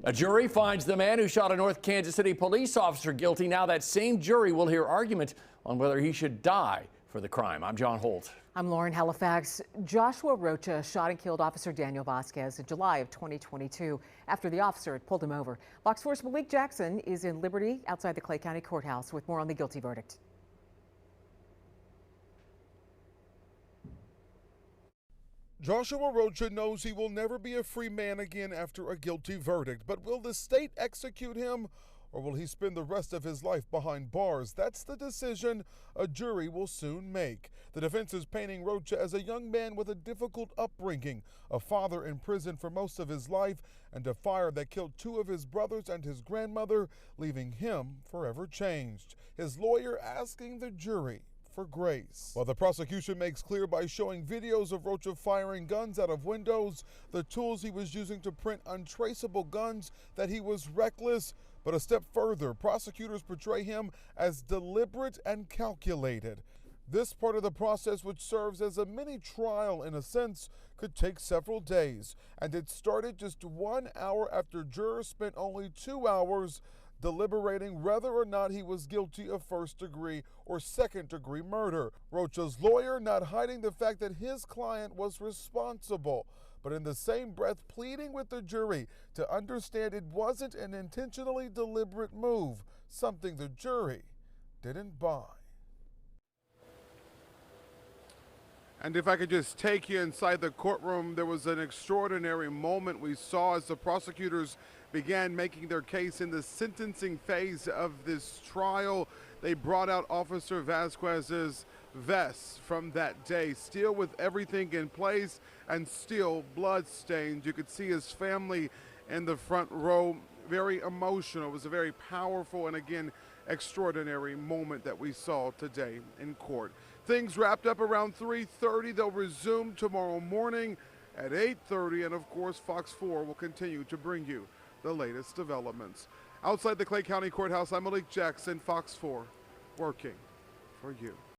A jury finds the man who shot a North Kansas City police officer guilty. Now that same jury will hear argument on whether he should die for the crime. I'm John Holt. I'm Lauren Halifax. Joshua Rocha shot and killed Officer Daniel Vasquez in July of 2022 after the officer had pulled him over. Fox 4's Malik Jackson is in Liberty outside the Clay County Courthouse with more on the guilty verdict. Joshua Rocha knows he will never be a free man again after a guilty verdict. But will the state execute him, or will he spend the rest of his life behind bars? That's the decision a jury will soon make. The defense is painting Rocha as a young man with a difficult upbringing, a father in prison for most of his life, and a fire that killed two of his brothers and his grandmother, leaving him forever changed. His lawyer asking the jury for grace. While the prosecution makes clear by showing videos of Rocha firing guns out of windows, the tools he was using to print untraceable guns, that he was reckless. But a step further, prosecutors portray him as deliberate and calculated. This part of the process, which serves as a mini trial in a sense, could take several days. And it started just 1 hour after jurors spent only 2 hours deliberating whether or not he was guilty of first-degree or second-degree murder. Rocha's lawyer not hiding the fact that his client was responsible, but in the same breath pleading with the jury to understand it wasn't an intentionally deliberate move, something the jury didn't buy. And if I could just take you inside the courtroom, there was an extraordinary moment we saw as the prosecutors began making their case in the sentencing phase of this trial. They brought out Officer Vasquez's vest from that day, still with everything in place and still bloodstained. You could see his family in the front row, very emotional. It was a very powerful and, again, extraordinary moment that we saw today in court. Things wrapped up around 3:30. They'll resume tomorrow morning at 8:30, and of course Fox 4 will continue to bring you the latest developments. Outside the Clay County Courthouse, I'm Malik Jackson, Fox 4, working for you.